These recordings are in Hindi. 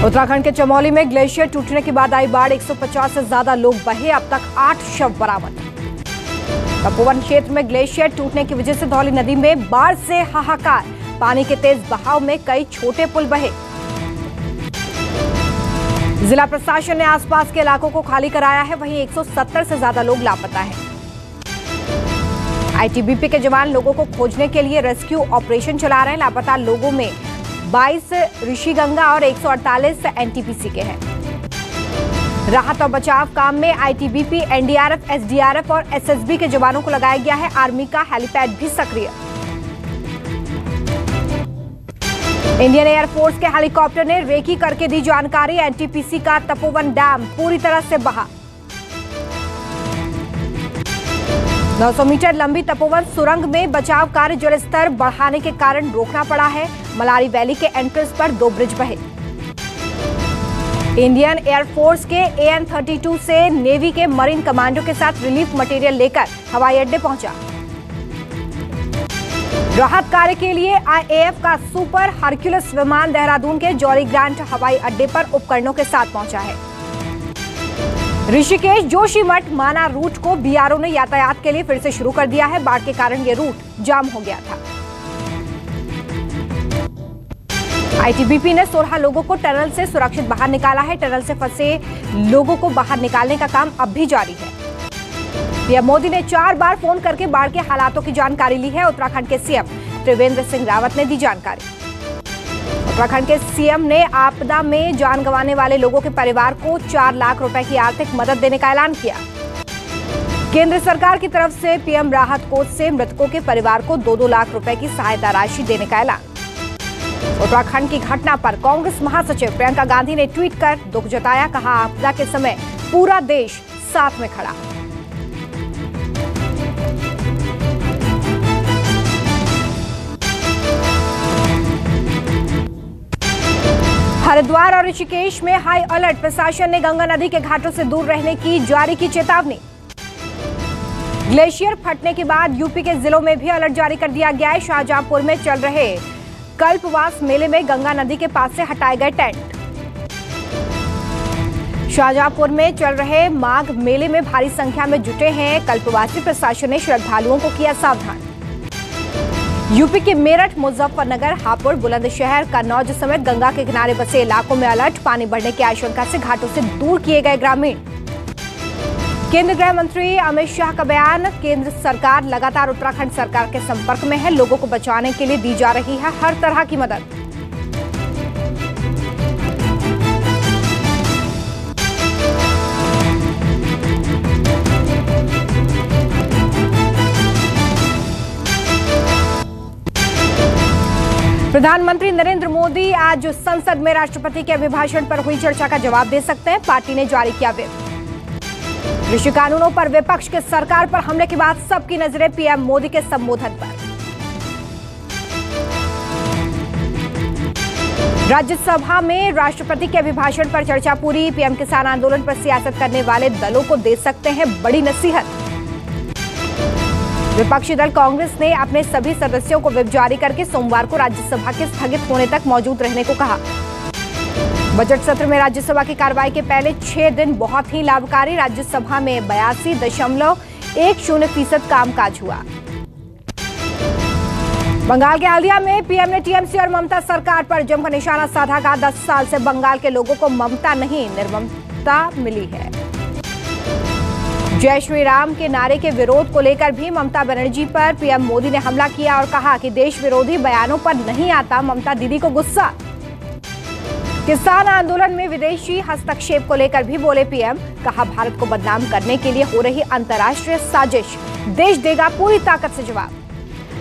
उत्तराखंड के चमोली में ग्लेशियर टूटने के बाद आई बाढ़, 150 से ज्यादा लोग बहे, अब तक 8 शव बरामद। तपोवन क्षेत्र में ग्लेशियर टूटने की वजह से धौली नदी में बाढ़ से हाहाकार, पानी के तेज बहाव में कई छोटे पुल बहे। जिला प्रशासन ने आसपास के इलाकों को खाली कराया है, वहीं 170 से ज्यादा लोग लापता हैं। आईटीबीपी के जवान लोगों को खोजने के लिए रेस्क्यू ऑपरेशन चला रहे हैं। लापता लोगों में 22 ऋषिगंगा और 148 एनटीपीसी के हैं। राहत और बचाव काम में आईटीबीपी, एनडीआरएफ, एसडीआरएफ और एसएसबी के जवानों को लगाया गया है। आर्मी का हेलीपैड भी सक्रिय। इंडियन एयरफोर्स के हेलीकॉप्टर ने रेकी करके दी जानकारी, एनटीपीसी का तपोवन डैम पूरी तरह से बहा। 900 मीटर लंबी तपोवन सुरंग में बचाव कार्य जलस्तर बढ़ाने के कारण रोकना पड़ा है। मलारी वैली के एंट्रेंस पर 2 ब्रिज बहे। इंडियन एयरफोर्स के AN-32 से नेवी के मरीन कमांडो के साथ रिलीफ मटेरियल लेकर हवाई अड्डे पहुंचा। राहत कार्य के लिए IAF का सुपर हरक्यूलिस विमान देहरादून के जॉली ग्रांट हवाई अड्डे पर उपकरणों के साथ पहुंचा है। ऋषिकेश जोशीमठ माना रूट को BRO ने यातायात के लिए फिर से शुरू कर दिया है। बाढ़ के कारण यह रूट जाम हो गया था। आईटीबीपी ने 16 लोगों को टनल से सुरक्षित बाहर निकाला है। टनल से फंसे लोगों को बाहर निकालने का काम अब भी जारी है। पीएम मोदी ने 4 बार फोन करके बाढ़ के हालातों की जानकारी ली है। उत्तराखंड के सीएम त्रिवेंद्र सिंह रावत ने दी जानकारी। उत्तराखंड के सीएम ने आपदा में जान गंवाने वाले लोगों के परिवार को 4 लाख रुपए की आर्थिक मदद देने का ऐलान किया। केंद्र सरकार की तरफ से पीएम राहत कोष से मृतकों के परिवार को 2-2 लाख रुपए की सहायता राशि देने का ऐलान। उत्तराखंड की घटना पर कांग्रेस महासचिव प्रियंका गांधी ने ट्वीट कर दुख जताया, कहा आपदा के समय पूरा देश साथ में खड़ा। हरिद्वार और ऋषिकेश में हाई अलर्ट, प्रशासन ने गंगा नदी के घाटों से दूर रहने की जारी की चेतावनी। ग्लेशियर फटने के बाद यूपी के जिलों में भी अलर्ट जारी कर दिया गया है। शाहजहांपुर में चल रहे कल्पवास मेले में गंगा नदी के पास से हटाए गए टेंट। शाहजहांपुर में चल रहे माघ मेले में भारी संख्या में जुटे हैं कल्पवासी। प्रशासन ने श्रद्धालुओं को किया सावधान। यूपी के मेरठ, मुजफ्फरनगर, हापुड़, बुलंदशहर, कन्नौज समेत गंगा के किनारे बसे इलाकों में अलर्ट। पानी बढ़ने की आशंका से घाटों से दूर किए गए ग्रामीण। केंद्रीय गृह मंत्री अमित शाह का बयान, केंद्र सरकार लगातार उत्तराखंड सरकार के संपर्क में है। लोगों को बचाने के लिए दी जा रही है हर तरह की मदद। प्रधानमंत्री नरेंद्र मोदी आज संसद में राष्ट्रपति के अभिभाषण पर हुई चर्चा का जवाब दे सकते हैं। पार्टी ने जारी किया व्हिप। कृषि कानूनों पर विपक्ष के सरकार पर हमले के बाद सबकी नजरें पीएम मोदी के संबोधन पर। राज्यसभा में राष्ट्रपति के अभिभाषण पर चर्चा पूरी। पीएम किसान आंदोलन पर सियासत करने वाले दलों को दे सकते हैं बड़ी नसीहत। विपक्षी दल कांग्रेस ने अपने सभी सदस्यों को व्हिप जारी करके सोमवार को राज्यसभा के स्थगित होने तक मौजूद रहने को कहा। बजट सत्र में राज्यसभा की कार्रवाई के पहले 6 दिन बहुत ही लाभकारी। राज्यसभा में 82.10% कामकाज हुआ। बंगाल के हल्दिया में पीएम ने टीएमसी और ममता सरकार पर जमकर निशाना साधा। का 10 साल से बंगाल के लोगों को ममता नहीं निर्ममता मिली है। जय श्री राम के नारे के विरोध को लेकर भी ममता बनर्जी पर पीएम मोदी ने हमला किया और कहा कि देश विरोधी बयानों पर नहीं आता ममता दीदी को गुस्सा। किसान आंदोलन में विदेशी हस्तक्षेप को लेकर भी बोले पीएम, कहा भारत को बदनाम करने के लिए हो रही अंतर्राष्ट्रीय साजिश देश देगा पूरी ताकत से जवाब।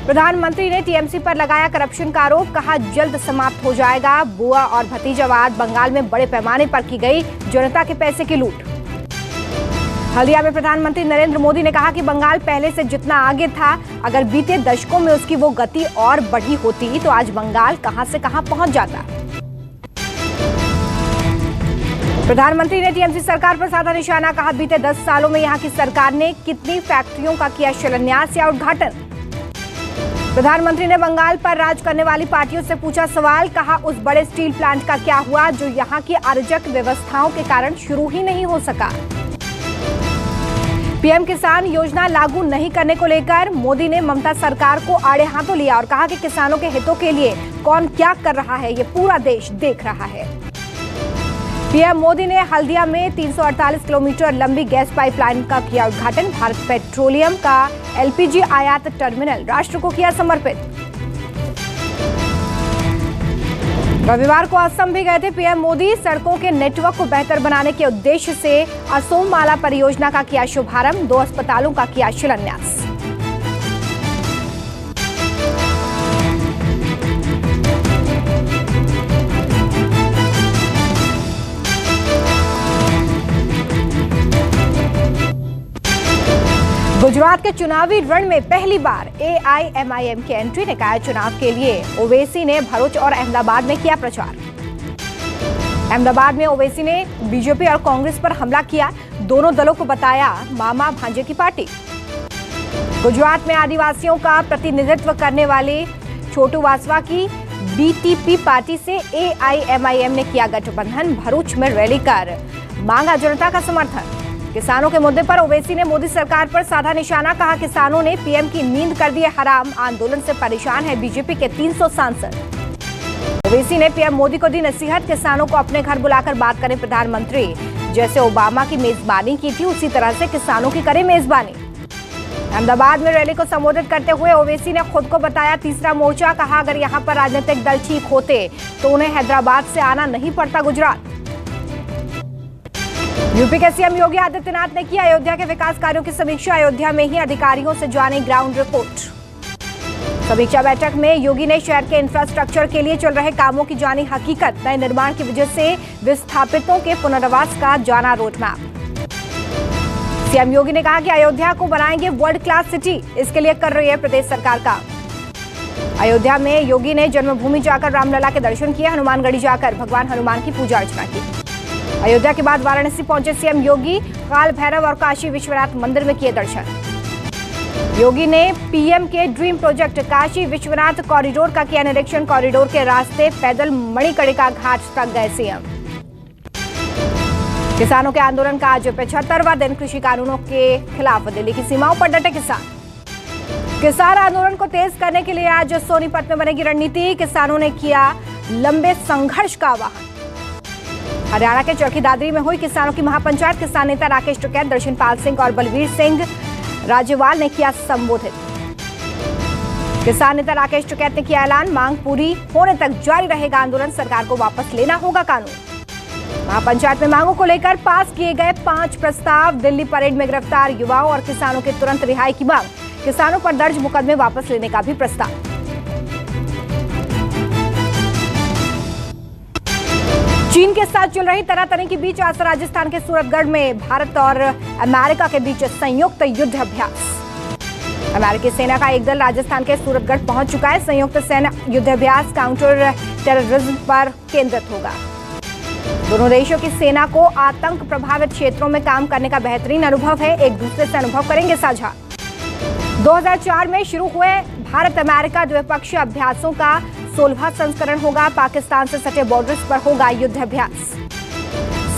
प्रधानमंत्री ने टीएमसी पर लगाया करप्शन का आरोप, कहा जल्द समाप्त हो जाएगा बुआ और भतीजावाद। बंगाल में बड़े पैमाने पर की गई जनता के पैसे की लूट। हल्दिया में प्रधानमंत्री नरेंद्र मोदी ने कहा कि बंगाल पहले से जितना आगे था, अगर बीते दशकों में उसकी वो गति और बढ़ी होती तो आज बंगाल कहां से कहां पहुंच जाता। प्रधानमंत्री ने टीएमसी सरकार पर साधा निशाना, कहा बीते 10 सालों में यहां की सरकार ने कितनी फैक्ट्रियों का किया शिलान्यास या उद्घाटन। प्रधानमंत्री ने बंगाल पर राज करने वाली पार्टियों से पूछा सवाल, कहा उस बड़े स्टील प्लांट का क्या हुआ जो यहां की अराजक व्यवस्थाओं के कारण शुरू ही नहीं हो सका। पीएम किसान योजना लागू नहीं करने को लेकर मोदी ने ममता सरकार को आड़े हाथों लिया और कहा कि किसानों के हितों के लिए कौन क्या कर रहा है ये पूरा देश देख रहा है। पीएम मोदी ने हल्दिया में 348 किलोमीटर लंबी गैस पाइपलाइन का किया उद्घाटन। भारत पेट्रोलियम का एलपीजी आयात टर्मिनल राष्ट्र को किया समर्पित। रविवार को असम भी गए थे पीएम मोदी। सड़कों के नेटवर्क को बेहतर बनाने के उद्देश्य से असोम माला परियोजना का किया शुभारंभ। 2 अस्पतालों का किया शिलान्यास। गुजरात के चुनावी रण में पहली बार एआईएमआईएम की एंट्री ने कहा चुनाव के लिए ओवैसी ने भरूच और अहमदाबाद में किया प्रचार। अहमदाबाद में ओवैसी ने बीजेपी और कांग्रेस पर हमला किया, दोनों दलों को बताया मामा भांजे की पार्टी। गुजरात में आदिवासियों का प्रतिनिधित्व करने वाले छोटू वासवा की बीटीपी पार्टी से एआईएमआईएम ने किया गठबंधन। भरूच में रैली कर मांगा जनता का समर्थन। किसानों के मुद्दे पर ओवैसी ने मोदी सरकार पर साधा निशाना, कहा किसानों ने पीएम की नींद कर दी है हराम, आंदोलन से परेशान है बीजेपी के 300 सांसद। ओवैसी ने पीएम मोदी को दी नसीहत, किसानों को अपने घर बुलाकर बात करें प्रधानमंत्री, जैसे ओबामा की मेजबानी की थी उसी तरह से किसानों की करें मेजबानी। अहमदाबाद में रैली को संबोधित करते हुए ओवैसी ने खुद को बताया तीसरा मोर्चा, कहा अगर यहाँ पर राजनीतिक दल ठीक होते तो उन्हें हैदराबाद से आना नहीं पड़ता गुजरात। यूपी के सीएम योगी आदित्यनाथ ने किया अयोध्या के विकास कार्यों की समीक्षा। अयोध्या में ही अधिकारियों से जाने ग्राउंड रिपोर्ट। समीक्षा बैठक में योगी ने शहर के इंफ्रास्ट्रक्चर के लिए चल रहे कामों की जानी हकीकत, नए निर्माण की वजह से विस्थापितों के पुनर्वास का जाना रोडमैप। सीएम योगी ने कहा कि अयोध्या को बनाएंगे वर्ल्ड क्लास सिटी, इसके लिए कर रही है प्रदेश सरकार का। अयोध्या में योगी ने जन्मभूमि जाकर रामलला के दर्शन किए, हनुमानगढ़ी जाकर भगवान हनुमान की पूजा अर्चना की। अयोध्या के बाद वाराणसी पहुंचे सीएम योगी, काल भैरव और काशी विश्वनाथ मंदिर में किए दर्शन। योगी ने पीएम के dream project Kashi Vishwanath corridor का किया निरीक्षण। कॉरिडोर के रास्ते पैदल मणिकर्णिका घाट तक गए सीएम। किसानों के आंदोलन का आज 75वां दिन। कृषि कानूनों के खिलाफ दिल्ली की सीमाओं पर डटे किसान। किसान आंदोलन को तेज करने के लिए आज सोनीपत में बनेगी रणनीति। किसानों ने किया लंबे संघर्ष का आह्वान। हरियाणा के चरखी दादरी में हुई किसानों की महापंचायत। किसान नेता राकेश टिकैत, दर्शनपाल सिंह और बलवीर सिंह राजेवाल ने किया संबोधित। किसान नेता राकेश टिकैत ने किया ऐलान, मांग पूरी होने तक जारी रहेगा आंदोलन, सरकार को वापस लेना होगा कानून। महापंचायत में मांगों को लेकर पास किए गए 5 प्रस्ताव। दिल्ली परेड में गिरफ्तार युवाओं और किसानों के तुरंत रिहाई की मांग। किसानों पर दर्ज मुकदमे वापस लेने का भी प्रस्ताव। चीन के साथ चल रही तनातनी के बीच आज राजस्थान के सूरतगढ़ में भारत और अमेरिका के बीच संयुक्त युद्ध अभ्यास। अमेरिकी सेना का एक दल राजस्थान के सूरतगढ़ पहुंच चुका है। संयुक्त सेना युद्ध अभ्यास काउंटर टेररिज्म पर केंद्रित होगा। दोनों देशों की सेना को आतंक प्रभावित क्षेत्रों में काम करने का बेहतरीन अनुभव है, एक दूसरे से अनुभव करेंगे साझा। 2004 में शुरू हुए भारत अमेरिका द्विपक्षीय अभ्यासों का 16वां संस्करण होगा। पाकिस्तान से सटे बॉर्डर्स पर होगा युद्ध अभ्यास।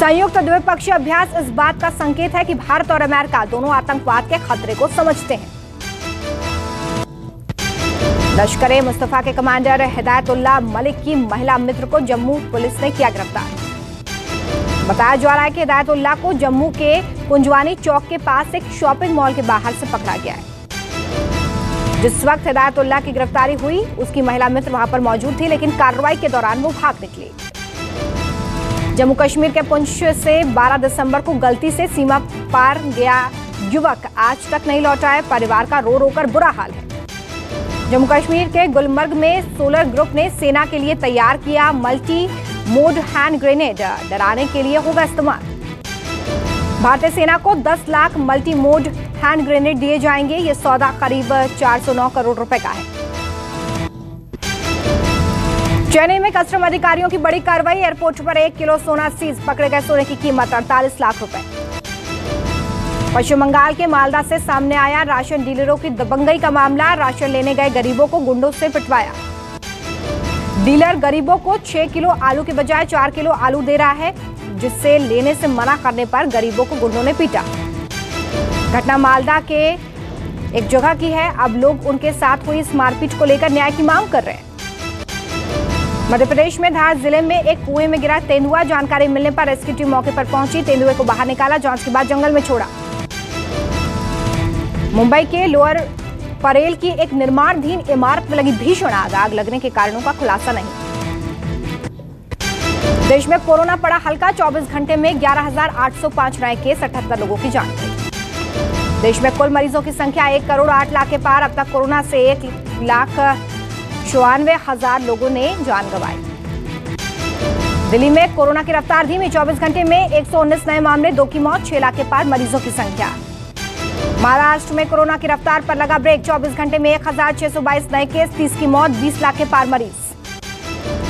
संयुक्त द्विपक्षीय अभ्यास इस बात का संकेत है कि भारत और अमेरिका दोनों आतंकवाद के खतरे को समझते हैं। लश्कर-ए मुस्तफा के कमांडर हिदायतुल्लाह मलिक की महिला मित्र को जम्मू पुलिस ने किया गिरफ्तार। बताया जा रहा है कि हिदायतुल्लाह को जम्मू के कुंजवानी चौक के पास एक शॉपिंग मॉल के बाहर से पकड़ा गया है। जिस वक्त हिदायतुल्लाह की गिरफ्तारी हुई उसकी महिला मित्र वहां पर मौजूद थी, लेकिन कार्रवाई के दौरान वो भाग निकली। जम्मू कश्मीर के पुंछ से 12 दिसंबर को गलती से सीमा पार गया युवक आज तक नहीं लौटा है। परिवार का रो रो कर बुरा हाल है। जम्मू कश्मीर के गुलमर्ग में सोलर ग्रुप ने सेना के लिए तैयार किया मल्टी मोड हैंड ग्रेनेड, डराने के लिए होगा इस्तेमाल। भारतीय सेना को 10 lakh multi mode hand grenade दिए जाएंगे। ये सौदा करीब 409 करोड़ रुपए का है। चेन्नई में कस्टम अधिकारियों की बड़ी कार्रवाई। एयरपोर्ट पर 1 किलो सोना सीज, पकड़े गए सोने की कीमत 48 लाख रुपए। पश्चिम बंगाल के मालदा से सामने आया राशन डीलरों की दबंगई का मामला। राशन लेने गए गरीबों को गुंडों से पिटवाया। डीलर गरीबों को 6 किलो आलू के बजाय 4 किलो आलू दे रहा है, जिससे लेने से मना करने पर गरीबों को गुंडों ने पीटा। घटना मालदा के एक जगह की है। अब लोग उनके साथ हुई इस मारपीट को लेकर न्याय की मांग कर रहे हैं। मध्य प्रदेश में धार जिले में एक कुएं में गिरा तेंदुआ। जानकारी मिलने पर रेस्क्यू टीम मौके पर पहुंची, तेंदुए को बाहर निकाला, जांच के बाद जंगल में छोड़ा। मुंबई के लोअर परेल की एक निर्माणाधीन इमारत में लगी भीषण आग लगने के कारणों का खुलासा नहीं। देश में कोरोना पड़ा हल्का। 24 घंटे में 11,805 नए केस, 78 लोगों की जान गई। देश में कुल मरीजों की संख्या 1 करोड़ 8 लाख के पार। अब तक कोरोना से 1,94,000 लोगों ने जान गंवाई। दिल्ली में कोरोना की रफ्तार धीमी। 24 घंटे में 119 नए मामले, 2 की मौत, 6 लाख के पार मरीजों की संख्या। महाराष्ट्र में कोरोना की रफ्तार पर लगा ब्रेक। 24 घंटे में 1,622 नए केस, 30 की मौत, 20 लाख के पार मरीज।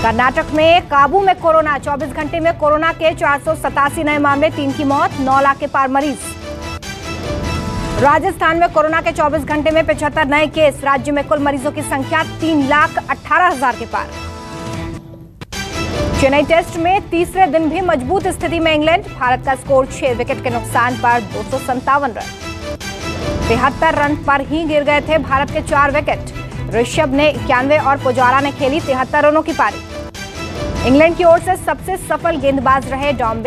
कर्नाटक में काबू में कोरोना। 24 घंटे में कोरोना के 487 नए मामले, 3 की मौत, 9 लाख के पार मरीज। राजस्थान में कोरोना के 24 घंटे में 75 नए केस। राज्य में कुल मरीजों की संख्या 3,18,000 के पार। चेन्नई टेस्ट में तीसरे दिन भी मजबूत स्थिति में इंग्लैंड। भारत का स्कोर 6 विकेट के नुकसान पर 257 रन। 73 रन पर ही गिर गए थे भारत के 4 विकेट। ऋषभ ने 91 और पुजारा ने खेली 73 रनों की पारी। इंग्लैंड की ओर से सबसे सफल गेंदबाज रहे डॉम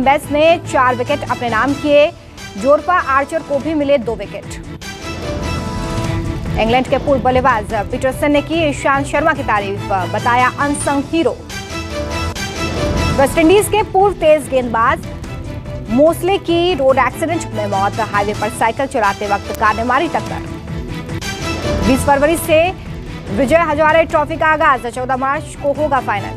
बेस ने 4 विकेट अपने नाम किए। जोरपा आर्चर को भी मिले 2 विकेट। इंग्लैंड के पूर्व बल्लेबाज पीटरसन ने की ईशांत शर्मा की तारीफ, बताया अनसंग हीरो। वेस्टइंडीज के पूर्व तेज गेंदबाज मोसले की रोड एक्सीडेंट में मौत। हाईवे पर साइकिल चलाते वक्त कार ने मारी टक्कर। 20 फरवरी से विजय हजारे ट्रॉफी का आगाज। 14 मार्च को होगा फाइनल।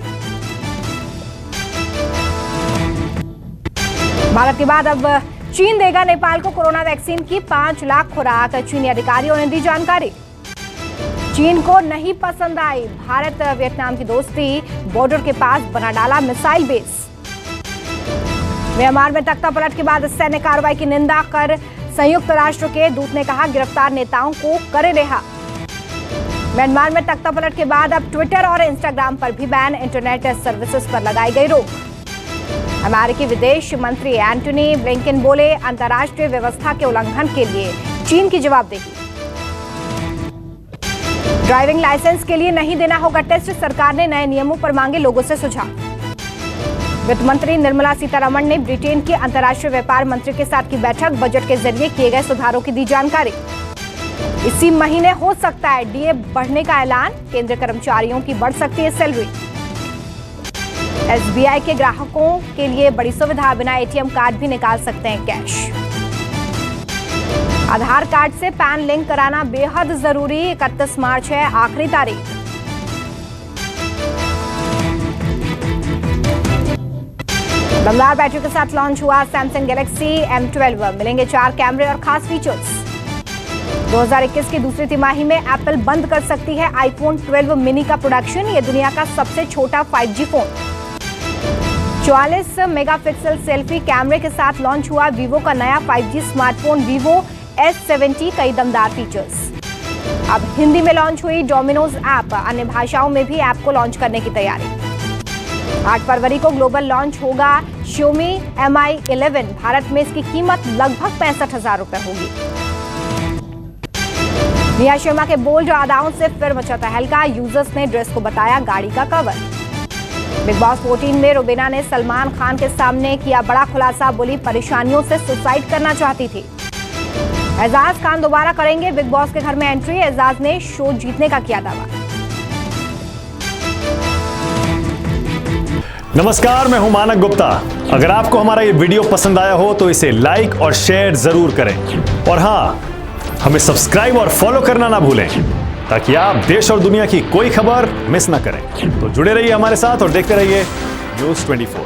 भारत के बाद अब चीन देगा नेपाल को कोरोना वैक्सीन की 5 लाख खुराक। चीनी अधिकारियों ने दी जानकारी। चीन को नहीं पसंद आई भारत वियतनाम की दोस्ती। बॉर्डर के पास बना डाला मिसाइल बेस। म्यांमार में तख्ता पलट के बाद सैन्य कार्रवाई की निंदा कर संयुक्त राष्ट्र के दूत ने कहा, गिरफ्तार नेताओं को करे रिहा। म्यांमार में तख्ता पलट के बाद अब ट्विटर और इंस्टाग्राम पर भी बैन। इंटरनेट सर्विसेज पर लगाई गई रोक। अमेरिकी विदेश मंत्री एंटनी ब्लिंकन बोले, अंतर्राष्ट्रीय व्यवस्था के उल्लंघन के लिए चीन की जवाबदेही। ड्राइविंग लाइसेंस के लिए नहीं देना होगा टेस्ट। सरकार ने नए नियमों पर मांगे लोगों से सुझाव। वित्त मंत्री निर्मला सीतारमण ने ब्रिटेन के अंतर्राष्ट्रीय व्यापार मंत्री के साथ की बैठक। बजट के जरिए किए गए सुधारों की दी जानकारी। इसी महीने हो सकता है डीए बढ़ने का ऐलान। केंद्रीय कर्मचारियों की बढ़ सकती है सैलरी। एसबीआई के ग्राहकों के लिए बड़ी सुविधा, बिना एटीएम कार्ड भी निकाल सकते हैं कैश। आधार कार्ड से पैन लिंक कराना बेहद जरूरी। 31 मार्च है आखिरी तारीख। दमदार बैटरी के साथ लॉन्च हुआ सैमसंग गैलेक्सी M12। मिलेंगे 4 कैमरे और खास फीचर्स। 2021 की दूसरी तिमाही में एप्पल बंद कर सकती है आईफोन 12 मिनी का प्रोडक्शन। ये दुनिया का सबसे छोटा 5G फोन। 44 मेगापिक्सल सेल्फी कैमरे के साथ लॉन्च हुआ वीवो का नया 5G स्मार्टफोन वीवो S70। कई दमदार फीचर्स। अब हिंदी में लॉन्च हुई डोमिनोज ऐप। अन्य भाषाओं में भी ऐप को लॉन्च करने की तैयारी। 8 फरवरी को ग्लोबल लॉन्च होगा Xiaomi Mi 11। भारत में इसकी कीमत लगभग 65,000 रुपए होगी। निया शर्मा के बोल्ड अदाओं से फिर मचा तहलका। यूजर्स ने ड्रेस को बताया गाड़ी का कवर। बिग बॉस 14 में रुबीना ने सलमान खान के सामने किया बड़ा खुलासा। बोली, परेशानियों से सुसाइड करना चाहती थी। एजाज खान दोबारा करेंगे बिग बॉस के घर में एंट्री। एजाज ने शो जीतने का किया दावा। नमस्कार, मैं हूं मानक गुप्ता। अगर आपको हमारा ये वीडियो पसंद आया हो तो इसे लाइक और शेयर जरूर करें। और हां, हमें सब्सक्राइब और फॉलो करना ना भूलें ताकि आप देश और दुनिया की कोई खबर मिस ना करें। तो जुड़े रहिए हमारे साथ और देखते रहिए न्यूज़ 24।